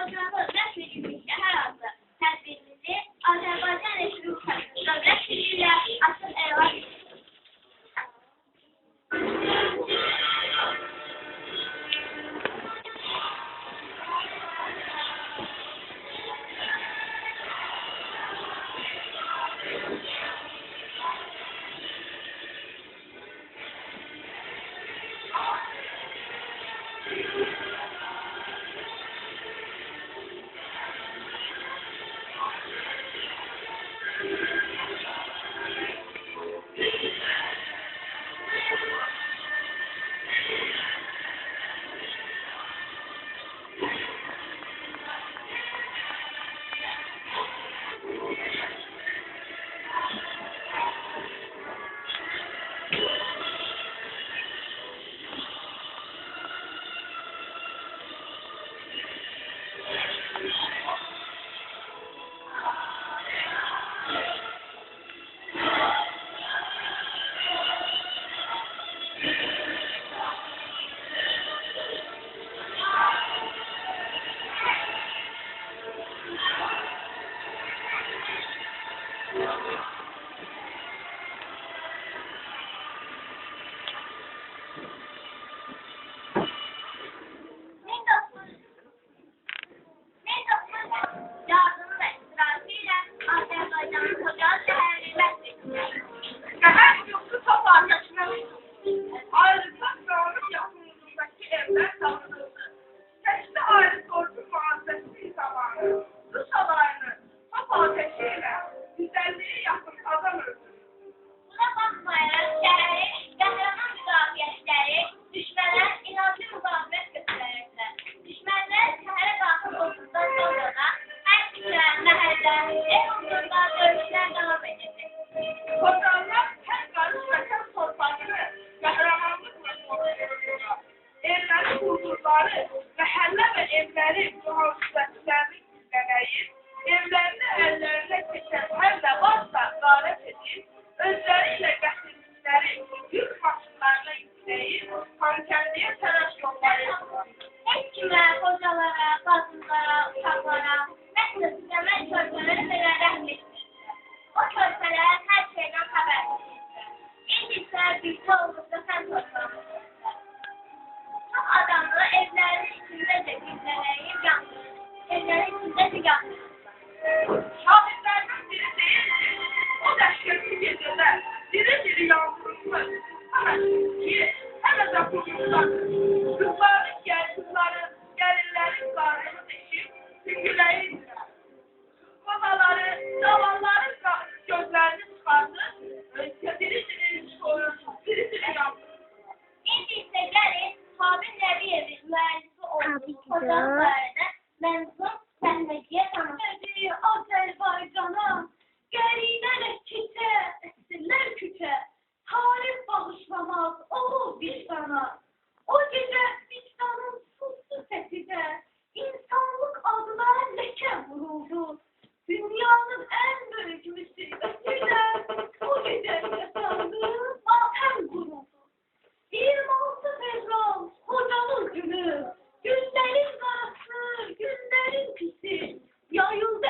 Hocamız dövlət birliyi hər hansı tədbirimizi Azərbaycan Respublikası dövlət birliyi ilə açıq elan edirik. Məhəllə və evləri mühafizəçilərini izləyib, evlərini əllərinə keçən hər nə varsa qarət edib, özləri ilə gətirdikləri yük maşınlarına yükləyib, Xankəndiyə tərəf yollayır. Heç kimə, qocalara, qadınlara, uşaqlara, məktəbləmə körpələrə belə rəhm etmişdir. O körpələr hər şeydən xəbərlidirlər. İndi isə bircə olduqda sən torpağını. Çox adamlı evlərin içində də gizlənəyib yanmışdır. Evlərin içində də yanmışdır. Şahidlərdən biri deyir ki, o dəhşətli gecədə diri-diri yağmurlu, hələ də qurulmuşlar. Gəlinlərin qarnını deşib, tüngüləyirlər. Babaları, zavalların gözlərini çıxardır, diri-diri yağmurlu. İndi isə gəlin, Habib Nəbiyevin müəllifi olduğu Xocalı barədə mənzum səhnəciyə tanışır. Azərbaycana qəribə keçə, əsrlər küçə, tarix bağışlamaz o vicdana. O gecə vicdanın susuz səsində insanlıq adına ləkə vuruldu. Dünyanın ən böyük müsibetiyle o gecə yaşandı, matəm quruldu. 26 Fevral Xocalı günü, günlərin qarası, günlərin pisi, yayıldı.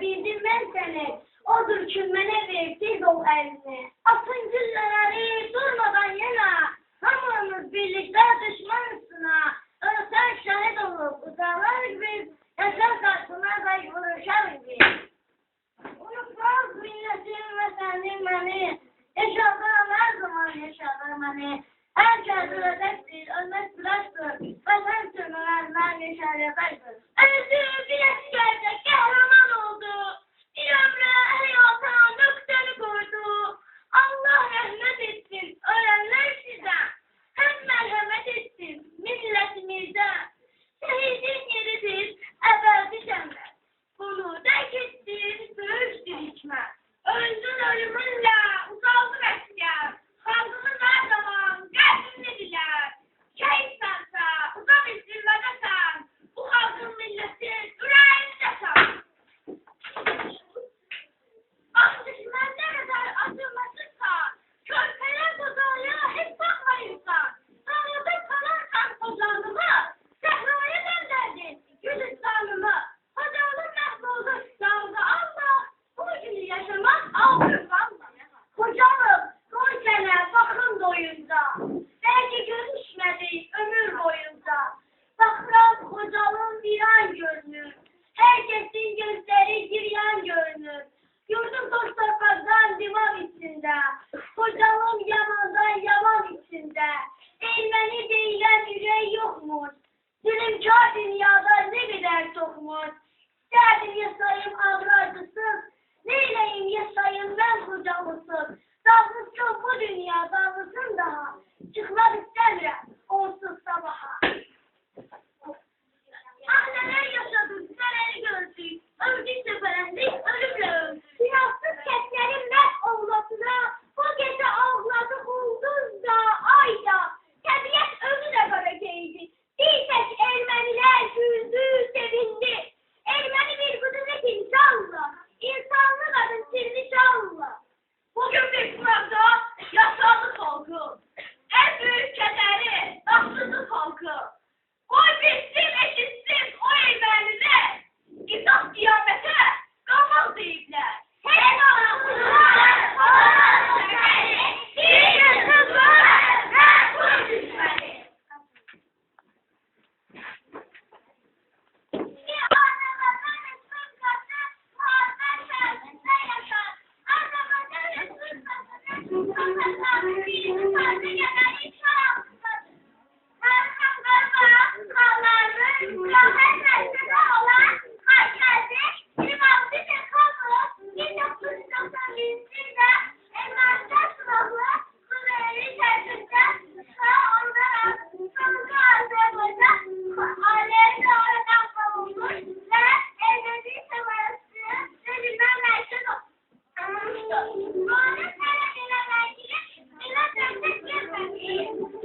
bildim ben seni. Odur külmene versiz ol elini. Atın gülleri durmadan yana. Hamımız birlikte düşman üstüne. Ölsen şahit olup uzanlar gibi. Yaşar karşısına zayıf vuruşar gibi. Unutmaz milletin ve senin beni. Yaşadığım her zaman yaşadığım beni. Herkes ölecektir, ölmek bıraktır. Vatan sürmelerden yaşayacaktır. Öldü, güneş gelecek, kahraman oldu. Bir ömre hayata nökteni koydu. Allah rahmet etsin, ölenler size. Hem merhamet etsin, milletimize. Şehidin yeridir, ebedi cennet. Bunu dek etsin, büyüktür hikmet. Öldün ölümünle, uzaldın esker. Halkımız her zaman kalbini diler. Keyifsense, uzak izlemedesen, bu halkın milleti yüreğindesen. Ah düşman ne kadar acımasızsa, körpeler kocalığı hiç bakmayınsa, sağlıkta kalarsan kocalığımı, sehraya gönderdin Gülistan'ımı. Kocalığım mahvoldu, yalnız Allah, bu günü yaşamak ağır valla. Kocalığım, koy sene bakın doyunca, belki görüşmedik ömür boyunca. Bakıram kocalığım bir an görünür, herkesin gözleri giryan görünür. Yurdum toz topraktan divan içinde, kocalığım yamandan yaman içinde. Değmeni değilen yüreği yokmuş, zulümkar dünyada ne kadar çokmuş. Derdim yaşayım ağrı acısız, neyleyim yaşayım ben kocalısız. Dağılsın bu dünya dağılsın daha, çıkmak istemiyorum onsuz sabaha. Ah neler yaşadık, neleri gördük, öldükçe beğendik, ölümle öldük. Günahsız keslerin mest oğlasına, bu gece ağladık ulduzda, ayda. Tabiat ölü de berekeydi, bir tek Ermeniler güldü, sevindi. Ermeni bir kudret insanla, insanlık adın sirri şanla. Bugün bir sınavda yaşadık halkı, en büyük kederi, taşlıdık halkı. Koy bitsin eşitsin o Ermeniler, İsaf kıyamete kamal deyipler. Sen ağzına ağzına şekeri, bir kızlar, ben bunu düşmeli. Bir anlamadan üstün katı, muhabbet şerbinde yaşar. Anlamadan üstün katı, sokaklar, bir kızardı gelen inşallah. Kalların kahretmesine olan herkese limanlı bir kamu 1997'de Emrah'ta sınavı Kuzeyli Şerif'te onlara sonucu aldığımızda ailesi oradan kovulmuş ve evlediği sıvırısı ve bilmem merkez olmuştu. Onun sebebiyle ilgili millet destek gelmediği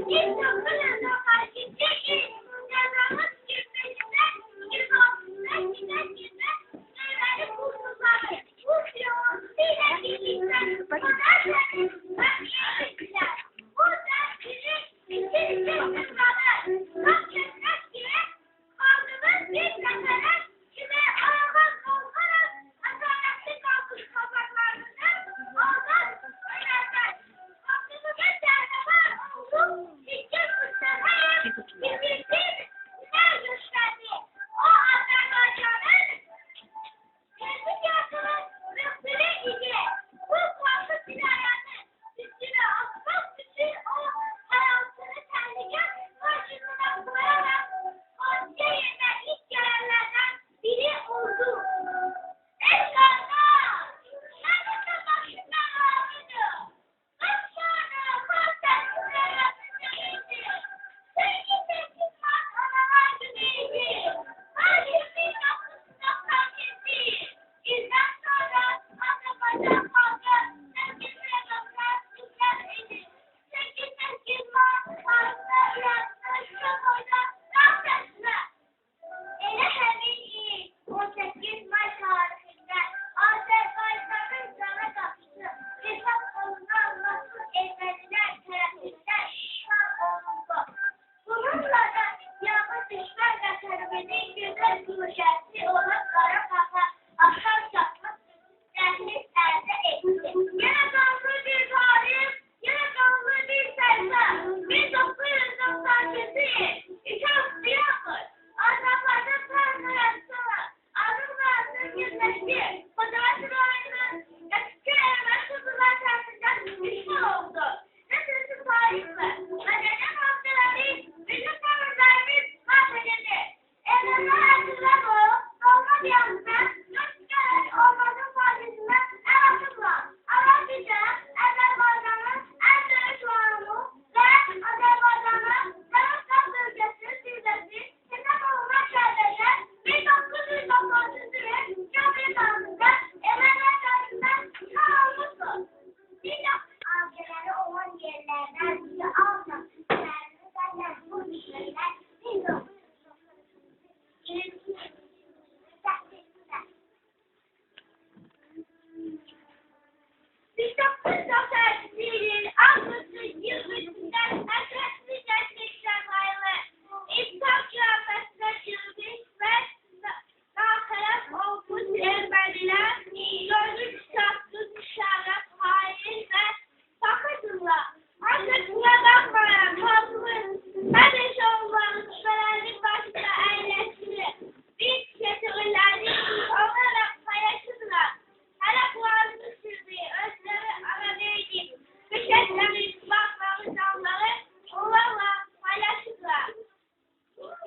ilk topluluğuna karşı çekin cezamız girmesinde 135 gibi evleri kursuzlar. Bu diyor bir de birlikte bu dersleri ben yemişler. Bu dersleri bütün kısımları çok kesmek gibi kaldığımız bir mesele gibi ağzından korkarak adaletli kalkış kazaklarını ağzından söylerler. Aklımı geçerse var oldum, dikkat müstehayım, birlikte güzel gösterdi. O Azerbaycan'ın kendi yaşının rıhtırı idi. Bu farklı silahlarını üstüne atmak için o hayatını tehlikeye karşısına koyarak Asya yerine ilk gelenlerden biri oldu. Evlatlar! Şerefin başından ağrıdı. Aşağıda kalsaklılar yapıcıydı. Sevgi sevgisi analar gibiydi. Aşırı kapısından kesildi. Bizden sonra Azerbaycan halkı sevgisiyle doktor yükseltiydi. Sevgi markasında ürettiği şu boyda kahvesine. Ele hemen 18 Mart tarihinde Azerbaycan'ın cana kapısı hesap konudan nasıl Ermeniler tarafından işgal olundu. Bununla da yanlış işgal ve terörün güzel projesi olan Karabağ'a aşağı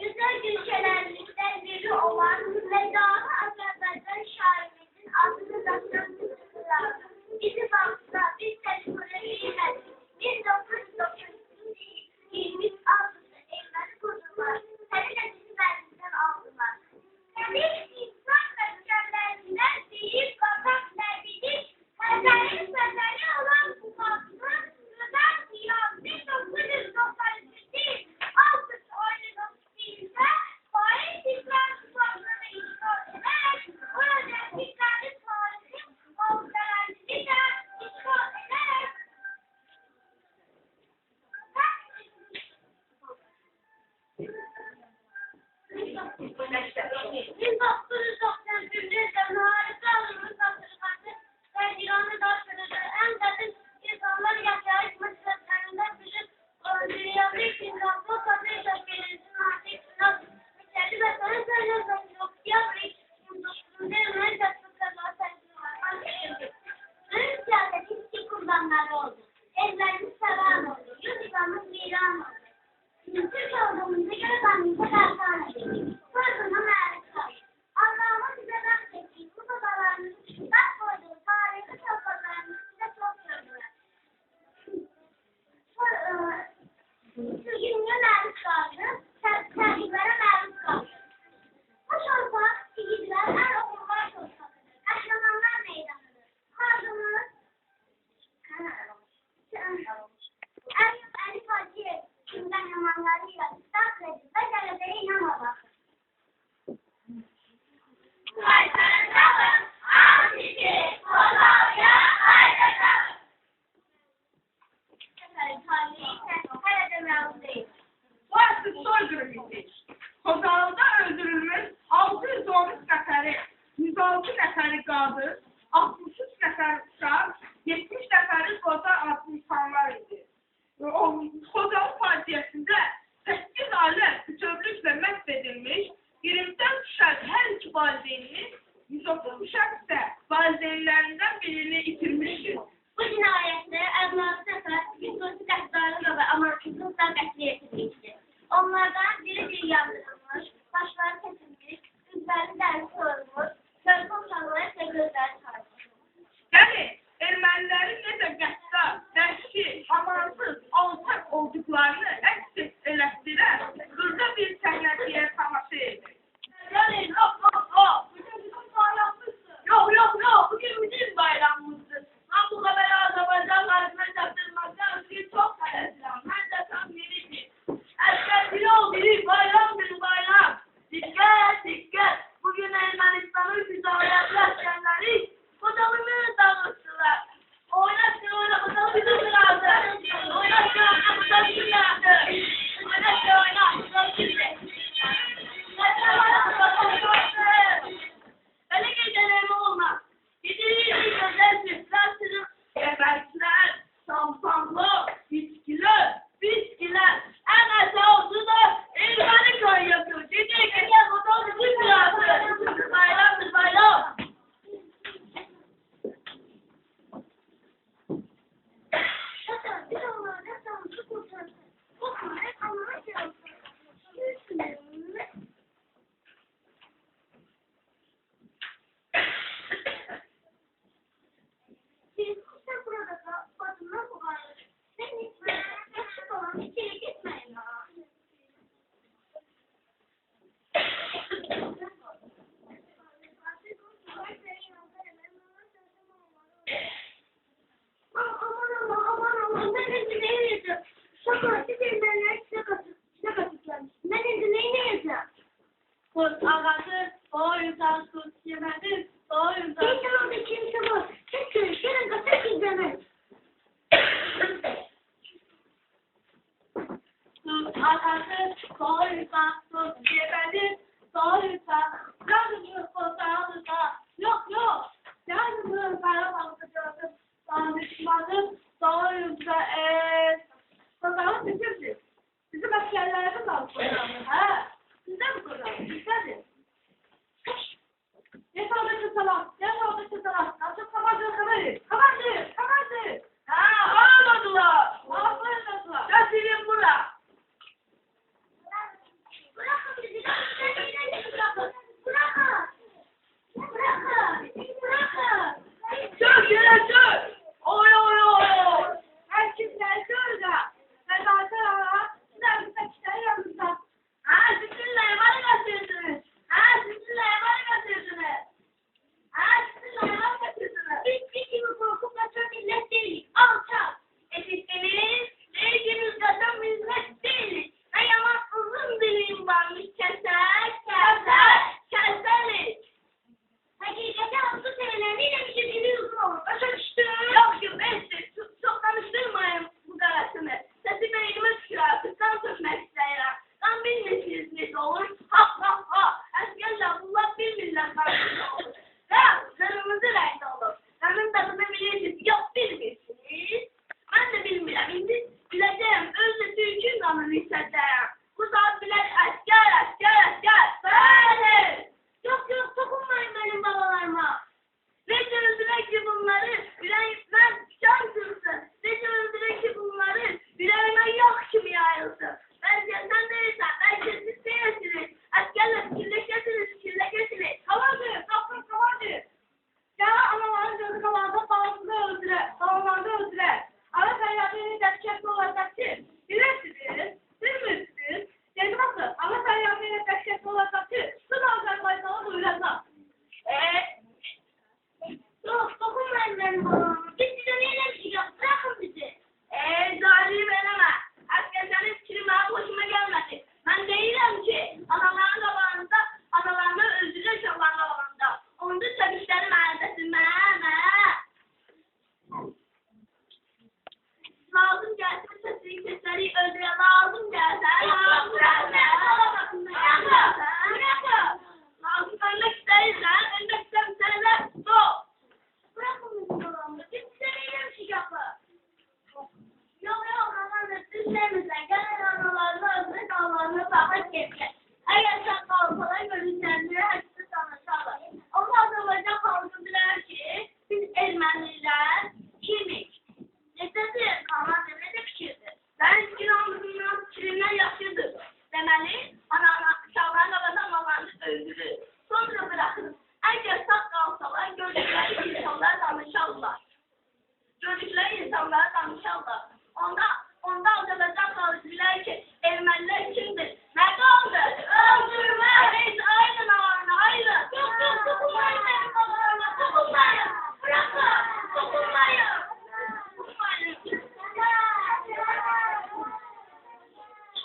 güzel gülşelerlikten biri olan Vedalı Azerbaycan şairimizin adını da bizi baksa biz tecrübeleriyle 1929 Ağustos'ta evleri kurdular. Seninle bizi meclisten aldılar. Dedik insan mekanlarından deyip bakak nebidik. Hazretin sözleri olan bu faslı Rıdan Ziyan 1998 Ağustos ayının 31'de Faiz İslam Sıfatlarını işgal ederek burada dikkatli tarihin mağdurlarını da işgal ederek 1991'de harika alımı satırkandı ve İran'ı dartırdı. En derin insanlar yaşayış meselelerinden biri dünyada ikinci o kadar yaşayışın artık müşteri ve sana söylüyorsan yok yapmayı mühendisinde en siyasetin iki kurbanları oldu. Evlerimiz sevan oldu. Yurtlarımız viran oldu. Türk olduğumuza göre ben bu kadar tanıdım. Sorduğuna məruz kaldım. Allah'ıma bize bahsettiği bu babalarımızın bak koyduğu tarihi topraklarımızı bize çok gördüler. Sürgünlüğe məruz kaldı. Tercihlere məruz kaldı. Bu şortlar, yiğitler, her okullar şortlarıdır. Kahramanlar meydanıdır. Kazımız, Elif Hacı, tüm kahramanlarıyla saklayıp ve geleceğe inanmamak. Kaytaracağım, Antiki, Kolombiya, Aydacağım. Tarihi herhalde mevzu değil. Bu artık soykırım idi. Kozalda öldürülmüş 613 nəfəri, 106 nəfəri qadın, 63 nəfəri uşaq, 70 nəfəri qoca adlı insanlar idi. Kozal faciəsində 8 ailə bütövlüklə məhv edilmiş, 24 uşaq hər iki valideynini, 130 uşaq isə valideynlərindən birini itirmişdir. Bu cinayette Erdoğan Sefer, Yusuf Qəzdarlı ve Amartızlıkla qətlə yetirmiştir. Onlardan biri yandırılmış, başları kesilmiş, üzerinde deri soyulmuş, körpü uşaqları ise gözleri sarılmış. Yəni, ermənilərin necə qəddar, vəhşi, amansız, alçaq olduqlarını əks elətdirən burada bir səhnəciyə tamaşa edir. Yani bugün bizim bayramımızdır. Yok, bugün bizim bayramımızdır. Ben bu kadar Azerbaycan halkına çaktırmaktan ötürü çok hayatlıyorum. Ben de tam biridir. Herkes biri bayram. Dikkat. Bugün Ermenistan'ın füzayatlı askerleri kocalığını dağıttılar. Oynasın, kocalığını bizim lazım. Oynasın, kocalığını bizim lazım. Öyle gecelerime olmaz. Geceleri gözlersiz, gebertiler, şampanlı, viskiler. En aşağısı da Ermeni köy yapıyor. Gece fotoğrafı bizim lazım. Bayram. Bir onlardan tanışı kurtardı. Bu kare anlamı yaptı. Siz burada da batından bu var. Sen hiç böyle yakışık olan içeri gitmeyin ha. Aman. Ben de ne yiyeceğim? Şakası bilmeyenler şakasızlarmış. Ben de ne yiyeceğim? Kurt ağası, boyundan kurt yemedi, boyundan. Geçen orada kimse var. Tek görüşlerin kasık izlemez. Kurt ağası, boyundan kurt yemedi, boyundan. Yalnız kurtarılırsa, yok. Yalnız karabalıkta gördüm, danışmadım, boyundan kurtarılır bizimdir. Bizim askerlerimiz var kurtarılır, ha? Sizde mi kurtarılır? Bizdedir. Ne sağlıklı salam. Nasıl kabardı? Ha, ağırladılar. Götürün bura. Bırakın çekecek. Eğer sen kalsalar görünenlere hepsi tanışarlar. Ama Azerbaycan halkı bilir ki biz Ermeniler kimik? Nedir? Kanal demede fikirdir. Ben fikrimden fikrimden yaşlıdır. Demeli, uşaqların adamlarını öldürür. Sonra bırakır. Eğer sağ kalsalar gördükleri insanlar danışarlar. Gördükleri insanlara danışarlar. Onda Azerbaycan halkı bilir ki Ermeniler kimdir? Ne kaldı? Öldürme! Neyse aynen ağırına aynen. Yok dokunmayın benim babalarına dokunmayın. Bırakın dokunmayın.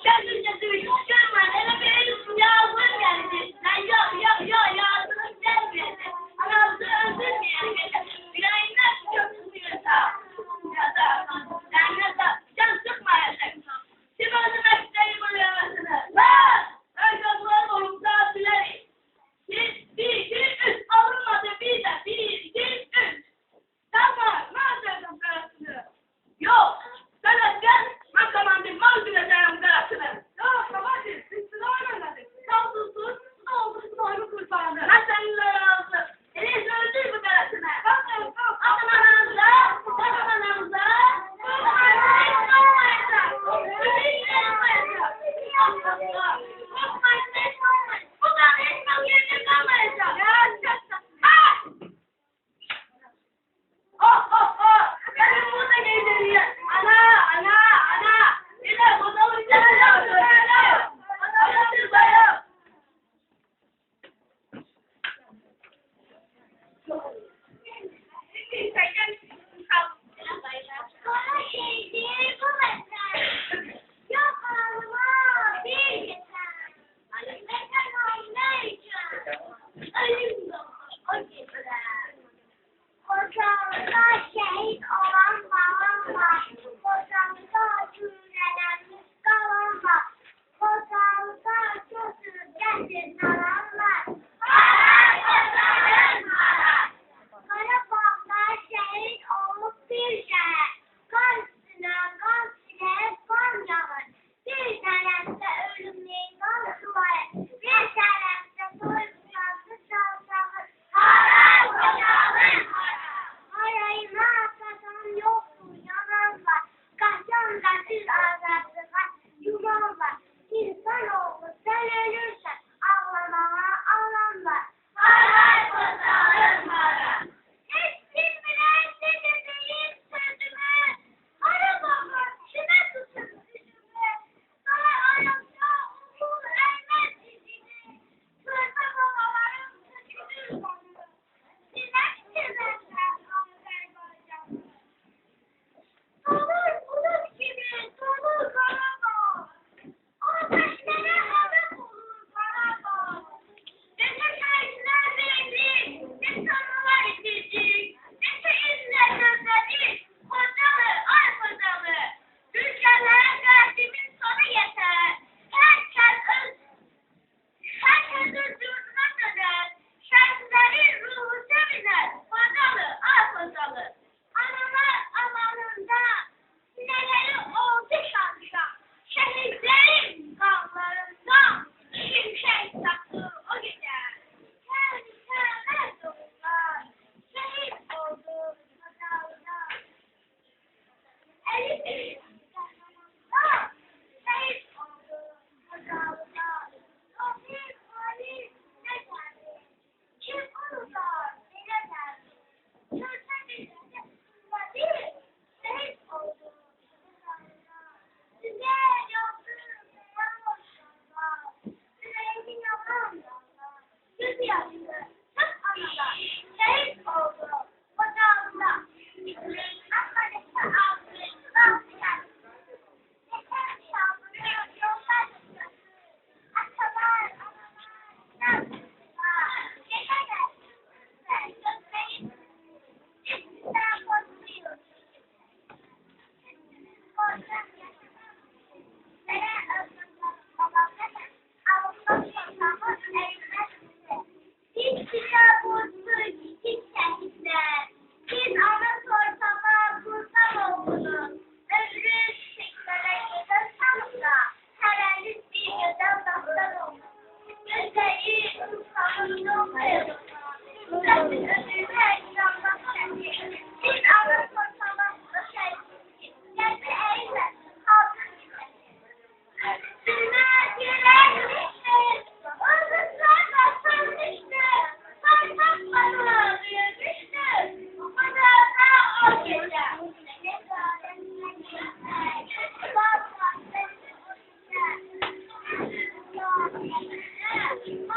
Kendinize görmeyin. Hele bir yazın geldi. Yazınız gelmedi. Anamızı öldürmeyin. Yüreğinden çıkıyorsa. Ya da can sıkmayacak. Kim öldürmek isteyin bu yemesini? Ben! Öldürmeler olumda bileriz. 1, 2, 3 alınmadı bir de 1, 2, 3. Tamam. Ne öldürdüm karısını? Yok. Sen öldür. Ben komandım. Ben öldüreceğim karısını. Yok babacığım. Biz size oynadık. Sen sus. Oldu soyunu kurtardı. Ben seninle razı. Enes öldür bu karısını. Atın aranıza. Benim burada gezdiriyor. Ana. Bir de fotoğrafı çekiyor. Bana şeydi bu mesele. Yok ağlıma bir yeter. Benden ağlayacağım. Ölüm yok. O getiren. Ocağımda şehit olan babam var. Ocağımda cümlelenmiş kalan var. Ocağımda götürgen bir nalan var. Karabağ'da şehit olmuş bir şehir. Kan üstüne kan sile kan yağar. Bir tarafta ölümlü kan suları. Bir tarafta soyguncusu çalsağı. Haram ocağın harayına satan yoktu yanan var. Kaçan katil azatlığa yuman var. İnsanoğlu sen ölürsen ağlamaya Hastayım.